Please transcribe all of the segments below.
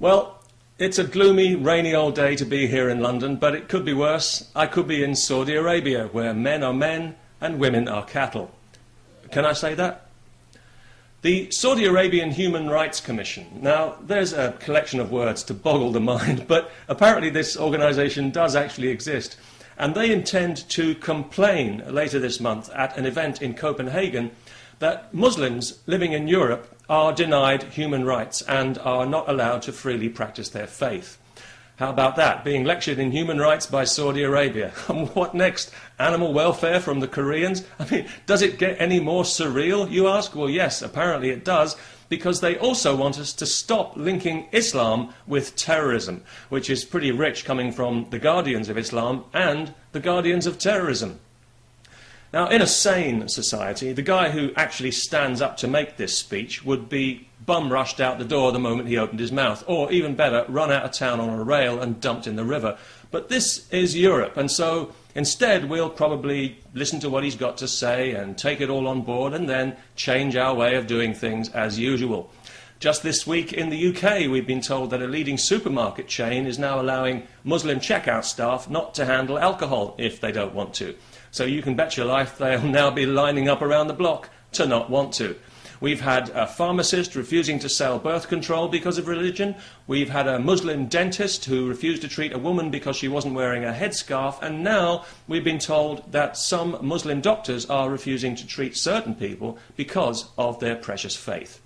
Well, it's a gloomy, rainy old day to be here in London, but it could be worse. I could be in Saudi Arabia, where men are men and women are cattle. Can I say that? The Saudi Arabian Human Rights Commission. Now, there's a collection of words to boggle the mind, but apparently this organisation does actually exist. And they intend to complain later this month at an event in Copenhagen that Muslims living in Europe are denied human rights and are not allowed to freely practice their faith. How about that? Being lectured in human rights by Saudi Arabia. And what next? Animal welfare from the Koreans? I mean, does it get any more surreal, you ask? Well, yes, apparently it does, because they also want us to stop linking Islam with terrorism, which is pretty rich coming from the guardians of Islam and the guardians of terrorism. Now, in a sane society, the guy who actually stands up to make this speech would be bum-rushed out the door the moment he opened his mouth, or even better, run out of town on a rail and dumped in the river. But this is Europe, and so instead we'll probably listen to what he's got to say and take it all on board and then change our way of doing things as usual. Just this week in the UK, we've been told that a leading supermarket chain is now allowing Muslim checkout staff not to handle alcohol if they don't want to. So you can bet your life they'll now be lining up around the block to not want to. We've had a pharmacist refusing to sell birth control because of religion. We've had a Muslim dentist who refused to treat a woman because she wasn't wearing a headscarf. And now we've been told that some Muslim doctors are refusing to treat certain people because of their precious faith.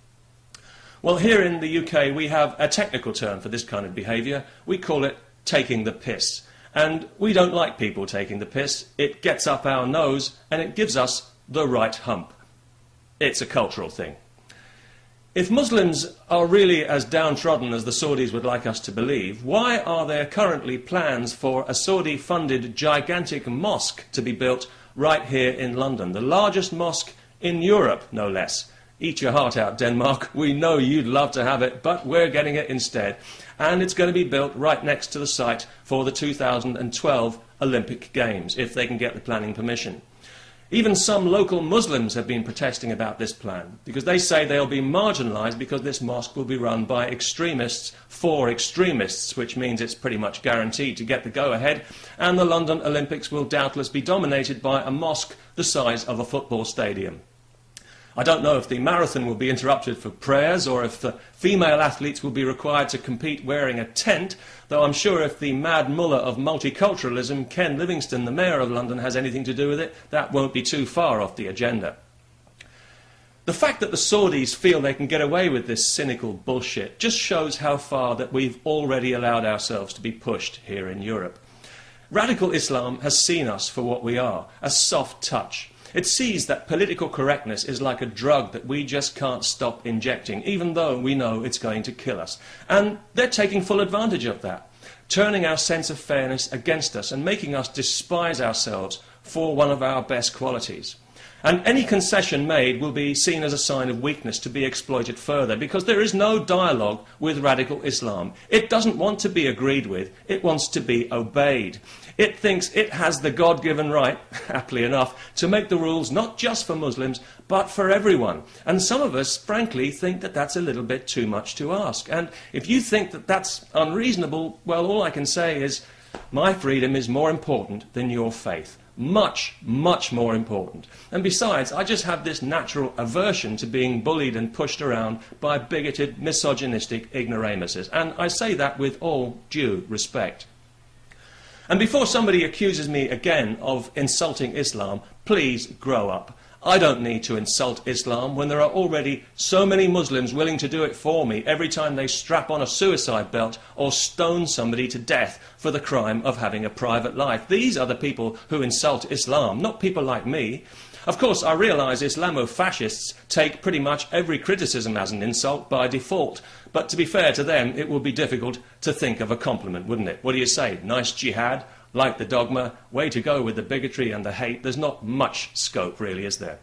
Well, here in the UK, we have a technical term for this kind of behaviour. We call it taking the piss. And we don't like people taking the piss. It gets up our nose and it gives us the right hump. It's a cultural thing. If Muslims are really as downtrodden as the Saudis would like us to believe, why are there currently plans for a Saudi-funded gigantic mosque to be built right here in London? The largest mosque in Europe, no less. Eat your heart out, Denmark. We know you'd love to have it, but we're getting it instead. And it's going to be built right next to the site for the 2012 Olympic Games, if they can get the planning permission. Even some local Muslims have been protesting about this plan, because they say they'll be marginalised because this mosque will be run by extremists for extremists, which means it's pretty much guaranteed to get the go-ahead, and the London Olympics will doubtless be dominated by a mosque the size of a football stadium. I don't know if the marathon will be interrupted for prayers or if the female athletes will be required to compete wearing a tent, though I'm sure if the mad mullah of multiculturalism, Ken Livingstone, the Mayor of London, has anything to do with it, that won't be too far off the agenda. The fact that the Saudis feel they can get away with this cynical bullshit just shows how far that we've already allowed ourselves to be pushed here in Europe. Radical Islam has seen us for what we are, a soft touch. It sees that political correctness is like a drug that we just can't stop injecting, even though we know it's going to kill us. And they're taking full advantage of that, turning our sense of fairness against us and making us despise ourselves for one of our best qualities. And any concession made will be seen as a sign of weakness to be exploited further, because there is no dialogue with radical Islam. It doesn't want to be agreed with, it wants to be obeyed. It thinks it has the God-given right, happily enough, to make the rules not just for Muslims, but for everyone. And some of us, frankly, think that that's a little bit too much to ask. And if you think that that's unreasonable, well, all I can say is, my freedom is more important than your faith. Much, much more important. And besides, I just have this natural aversion to being bullied and pushed around by bigoted, misogynistic ignoramuses. And I say that with all due respect. And before somebody accuses me again of insulting Islam, please grow up. I don't need to insult Islam when there are already so many Muslims willing to do it for me every time they strap on a suicide belt or stone somebody to death for the crime of having a private life. These are the people who insult Islam, not people like me. Of course, I realise Islamo-fascists take pretty much every criticism as an insult by default, but to be fair to them, it would be difficult to think of a compliment, wouldn't it? What do you say? Nice jihad? Like the dogma? Way to go with the bigotry and the hate? There's not much scope, really, is there?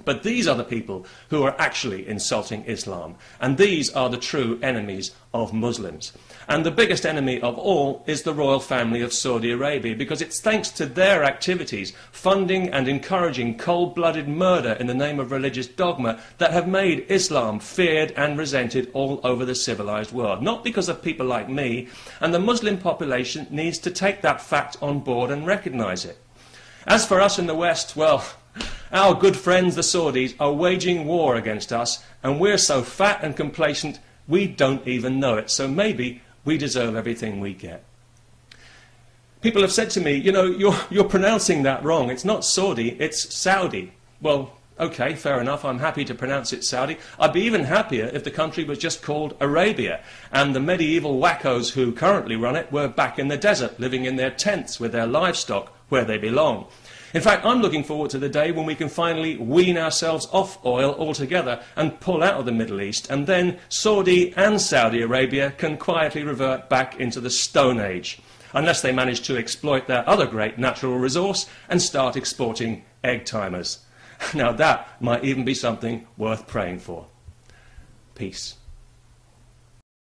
But these are the people who are actually insulting Islam, and these are the true enemies of Muslims. And the biggest enemy of all is the royal family of Saudi Arabia, because it's thanks to their activities, funding and encouraging cold-blooded murder in the name of religious dogma, that have made Islam feared and resented all over the civilized world. Not because of people like me, and the Muslim population needs to take that fact on board and recognize it. As for us in the West, well, our good friends the Saudis are waging war against us, and we're so fat and complacent we don't even know it. So maybe we deserve everything we get. People have said to me, you know, you're pronouncing that wrong. It's not Saudi, it's Saudi. Well, okay, fair enough. I'm happy to pronounce it Saudi. I'd be even happier if the country was just called Arabia, and the medieval wackos who currently run it were back in the desert, living in their tents with their livestock where they belong. In fact, I'm looking forward to the day when we can finally wean ourselves off oil altogether and pull out of the Middle East, and then Saudi and Saudi Arabia can quietly revert back into the Stone Age, unless they manage to exploit their other great natural resource and start exporting egg timers. Now that might even be something worth praying for. Peace.